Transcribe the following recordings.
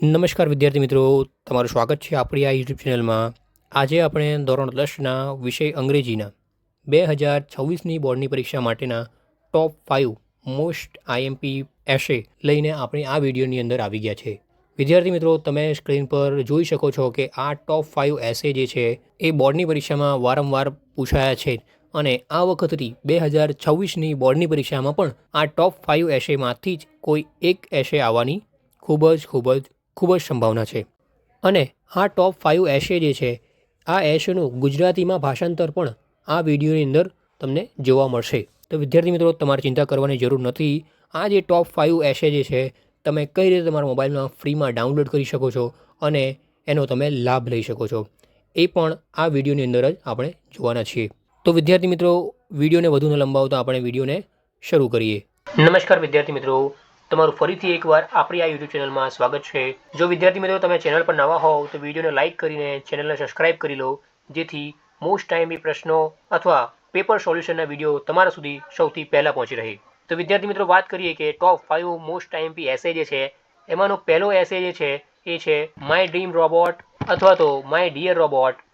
નમસ્કાર વિદ્યાર્થી મિત્રો, તમારું સ્વાગત છે આપણી આ યુટ્યુબ ચેનલમાં. આજે આપણે ધોરણ 10ના વિષય અંગ્રેજીના 2026ની બોર્ડની પરીક્ષા માટેના ટોપ 5 મોસ્ટ આઈએમપી એસે લઈને આપણે આ વિડીયોની અંદર આવી ગયા છે. વિદ્યાર્થી મિત્રો, તમે સ્ક્રીન પર જોઈ શકો છો કે આ ટોપ 5 એસે જે છે એ બોર્ડની પરીક્ષામાં વારંવાર પૂછાયા છે અને આ વખતથી 2026ની બોર્ડની પરીક્ષામાં પણ આ ટોપ 5 એસેમાંથી જ કોઈ એક એસે આવવાની ખૂબ જ સંભાવના છે. અને આ ટોપ 5 એસે જે છે આ એસેનું ગુજરાતીમાં ભાષાંતર પણ આ વિડીયોની અંદર તમને જોવા મળશે. તો વિદ્યાર્થી મિત્રો, તમારે ચિંતા કરવાની જરૂર નથી. આ જે ટોપ 5 એસે જે છે તમે કઈ રીતે તમારા મોબાઈલમાં ફ્રીમાં ડાઉનલોડ કરી શકો છો અને એનો તમે લાભ લઈ શકો છો એ પણ આ વિડીયોની અંદર જ આપણે જોવાના છીએ. તો વિદ્યાર્થી મિત્રો, વિડીયોને વધુ ન લંબાવતા આપણે વિડીયોને શરૂ કરીએ. નમસ્કાર વિદ્યાર્થી મિત્રો, તમારું ફરીથી એકવાર આપણી આ યુટ્યુબ ચેનલમાં સ્વાગત છે. જો વિદ્યાર્થી મિત્રો તમે ચેનલ પર નવા હોવ તો વિડીયોને લાઇક કરીને ચેનલને સબસ્ક્રાઇબ કરી લો, જેથી મોસ્ટ ટાઈમની પ્રશ્નો અથવા પેપર સોલ્યુશનના વિડીયો તમારા સુધી સૌથી પહેલાં પહોંચી રહે. તો વિદ્યાર્થી મિત્રો, વાત કરીએ કે ટોપ 5 મોસ્ટ આઈએમપી એસે જે છે એમાંનો પહેલો એસે જે છે એ છે માય ડ્રીમ રોબોટ અથવા તો માય ડિયર રોબોટ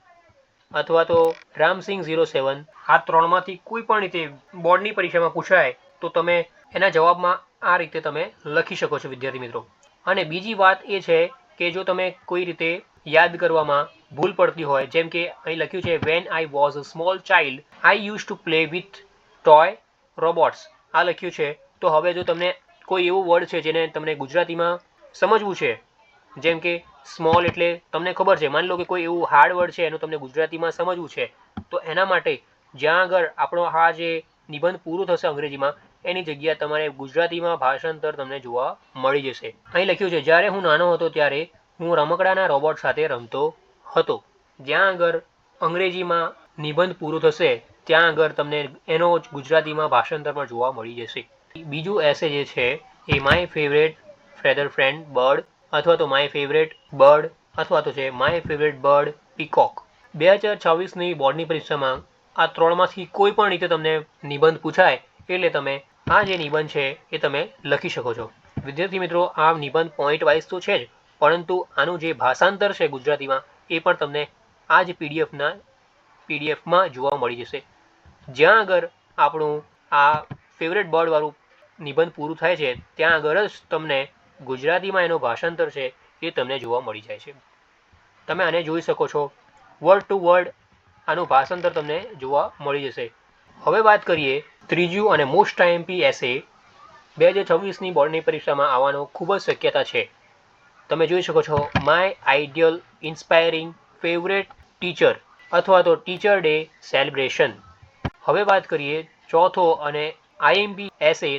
અથવા તો રામસિંગ 07. આ ત્રણમાંથી કોઈ પણ રીતે બોર્ડની પરીક્ષામાં પૂછાય તો તમે એના જવાબમાં આ રીતે તમે લખી શકો છો વિદ્યાર્થી મિત્રો. અને બીજી વાત એ છે કે જો તમે કોઈ રીતે યાદ કરવામાં ભૂલ પડતી હોય, જેમ કે અહીં લખ્યું છે when I was a small child I use to play with toy robots, આ લખ્યું છે. તો હવે જો તમને કોઈ એવું વર્ડ છે જેને તમને ગુજરાતીમાં સમજવું છે, જેમ કે સ્મોલ એટલે તમને ખબર છે, માની લો કે કોઈ એવું હાર્ડ વર્ડ છે એનું તમને ગુજરાતીમાં સમજવું છે, તો એના માટે જ્યાં આગળ આપણો આ જે નિબંધ પૂરું થશે અંગ્રેજીમાં એની જગ્યા તમારે ગુજરાતીમાં ભાષાંતર તમને જોવા મળી જશે. અહીં લખ્યું છે જ્યારે હું નાનો હતો ત્યારે હું રમકડાના રોબોટ સાથે રમતો હતો. જ્યાં આગળ અંગ્રેજીમાં નિબંધ પૂરું થશે ત્યાં આગળ તમને એનો જ ગુજરાતીમાં ભાષાંતર પણ જોવા મળી જશે. બીજું એસે જે છે એ my favourite feather friend bird અથવા તો માય ફેવરેટ બર્ડ અથવા તો છે માય ફેવરેટ બર્ડ પીકોક. 2026ની બોર્ડની પરીક્ષામાં આ ત્રણમાંથી કોઈ પણ રીતે તમને નિબંધ પૂછાય એટલે તમે આ જે નિબંધ છે એ તમે લખી શકો છો. વિદ્યાર્થી મિત્રો, આ નિબંધ પોઈન્ટ વાઇઝ તો છે જ, પરંતુ આનું જે ભાષાંતર છે ગુજરાતીમાં એ પણ તમને આ જ પીડીએફમાં જોવા મળી જશે. જ્યાં આગળ આપણું આ ફેવરેટ બર્ડવાળું નિબંધ પૂરું થાય છે ત્યાં આગળ જ તમને ગુજરાતીમાં એનો ભાષાંતર છે એ તમને જોવા મળી જાય છે. તમે આને જોઈ શકો છો, વર્ડ ટુ વર્ડ આનું ભાષાંતર તમને જોવા મળી જશે. હવે વાત કરીએ ત્રીજું અને મોસ્ટ આઈએમપી એસે 2026ની બોર્ડની પરીક્ષામાં આવવાનો ખૂબ જ શક્યતા છે. તમે જોઈ શકો છો my ideal inspiring favourite teacher અથવા તો ટીચર ડે સેલિબ્રેશન. હવે વાત કરીએ ચોથો અને આઈએમપી એસે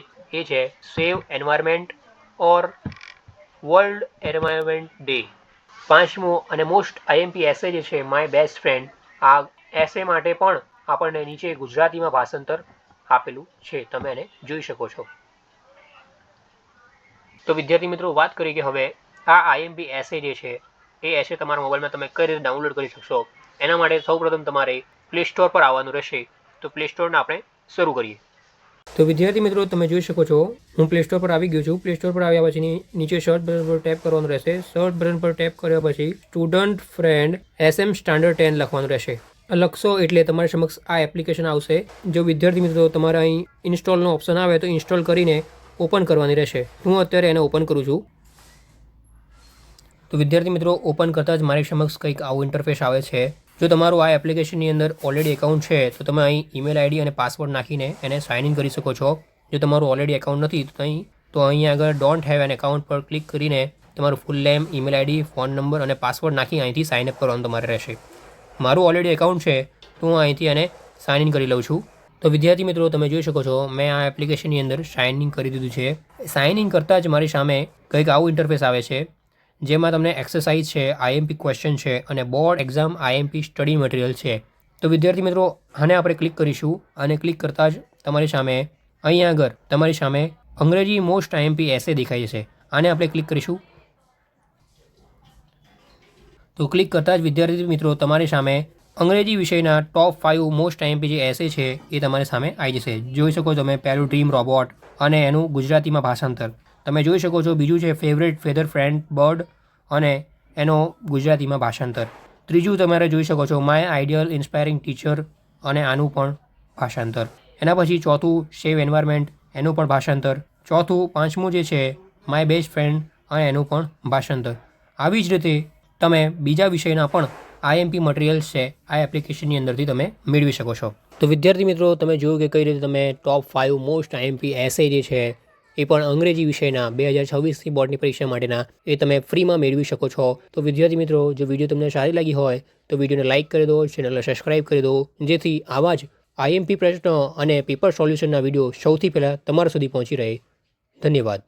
એ છે સેવ એન્વાયરમેન્ટ ઓર વર્લ્ડ એન્વાયરમેન્ટ ડે. પાંચમો અને મોસ્ટ આઈએમપી એસે જે છે માય બેસ્ટ ફ્રેન્ડ. આ એસે માટે પણ આપણને નીચે ગુજરાતીમાં ભાષાંતર આપેલું છે, તમે એને જોઈ શકો છો. તો વિદ્યાર્થી મિત્રો, વાત કરીએ કે હવે આ આઈએમપી એસે જે છે એ એસે તમારા મોબાઈલમાં તમે કઈ રીતે ડાઉનલોડ કરી શકશો. એના માટે સૌપ્રથમ તમારે પ્લે સ્ટોર પર આવવાનું રહેશે. તો પ્લે સ્ટોરને આપણે શરૂ કરીએ. તો વિદ્યાર્થી મિત્રો, તમે જોઈ શકો છો હું પ્લે સ્ટોર પર આવી ગયો છું. પ્લે સ્ટોર પર આવ્યા પછી નીચે સર્ચ બટન પર ટેપ કરવાનું રહેશે. સર્ચ બટન પર ટેપ કર્યા પછી સ્ટુડન્ટ ફ્રેન્ડ SM સ્ટાન્ડર્ડ 10 લખવાનું રહેશે. લખશો એટલે તમારી સમક્ષ આ એપ્લિકેશન આવશે. જો વિદ્યાર્થી મિત્રો તમારે અહીં ઇન્સ્ટોલનો ઓપ્શન આવે તો ઇન્સ્ટોલ કરીને ઓપન કરવાની રહેશે. હું અત્યારે એને ઓપન કરું છું. તો વિદ્યાર્થી મિત્રો, ઓપન કરતાં જ મારી સમક્ષ કંઈક આવું ઇન્ટરફેસ આવે છે. જો તમારું આ એપ્લિકેશનની અંદર ઓલરેડી એકાઉન્ટ છે તો તમે અહીં ઈમેલ આઈડી અને પાસવર્ડ નાખીને એને સાઇન ઇન કરી શકો છો. જો તમારું ઓલરેડી એકાઉન્ટ નથી તો અહીં આગળ ડોન્ટ હેવ એન એકાઉન્ટ પર ક્લિક કરીને તમારું ફૂલ name, email ID, phone number અને પાસવર્ડ નાખી અહીંથી સાઇન અપ કરવાનું તમારે રહેશે. મારું ઓલરેડી એકાઉન્ટ છે તો હું અહીંથી એને સાઇન ઇન કરી લઉં છું. તો વિદ્યાર્થી મિત્રો, તમે જોઈ શકો છો મેં આ એપ્લિકેશનની અંદર સાઇન ઇન કરી દીધું છે. સાઇન ઇન કરતાં જ મારી સામે કંઈક આવું ઇન્ટરફેસ આવે છે જેમાં તમને એક્સરસાઇઝ છે, આઈએમપી ક્વેશ્ચન છે અને board exam IMP study material છે. તો વિદ્યાર્થી મિત્રો, આને આપણે ક્લિક કરીશું અને ક્લિક કરતાં જ તમારી સામે અહીં આગળ તમારી સામે અંગ્રેજી મોસ્ટ આઈએમપી એસે દેખાય છે. આને આપણે ક્લિક કરીશું. તો ક્લિક કરતાં જ વિદ્યાર્થી મિત્રો તમારી સામે અંગ્રેજી વિષયના ટોપ 5 મોસ્ટ આઈએમપી જે એસે છે એ તમારી સામે આવી જશે. જોઈ શકો તમે પહેલું ડ્રીમ રોબોટ અને એનું ગુજરાતીમાં ભાષાંતર તમે જોઈ શકો છો. બીજું છે ફેવરેટ ફેધર ફ્રેન્ડ બર્ડ અને એનો ગુજરાતીમાં ભાષાંતર. ત્રીજું તમારે જોઈ શકો છો માય આઈડિયલ ઇન્સ્પાયરિંગ ટીચર અને આનું પણ ભાષાંતર. એના પછી ચોથું સેવ એન્વાયરમેન્ટ, એનું પણ ભાષાંતર. પાંચમું જે છે માય બેસ્ટ ફ્રેન્ડ અને એનું પણ ભાષાંતર. આવી જ રીતે તમે બીજા વિષયના પણ આઈએમપી મટીરિયલ્સ છે આ એપ્લિકેશનની અંદરથી તમે મેળવી શકો છો. તો વિદ્યાર્થી મિત્રો, તમે જોયું કે કઈ રીતે તમે ટોપ 5 મોસ્ટ આઈએમપી એસે જે છે એ પણ અંગ્રેજી વિષયના 2026ની બોર્ડની પરીક્ષા માટેના એ તમે ફ્રીમાં મેળવી શકો છો. તો વિદ્યાર્થી મિત્રો, જો વિડીયો તમને સારી લાગી હોય તો વિડીયોને લાઇક કરી દો, ચેનલને સબસ્ક્રાઇબ કરી દો, જેથી આવા જ આઈએમપી પ્રશ્નો અને પેપર સોલ્યુશનના વિડીયો સૌથી પહેલાં તમારા સુધી પહોંચી રહે. ધન્યવાદ.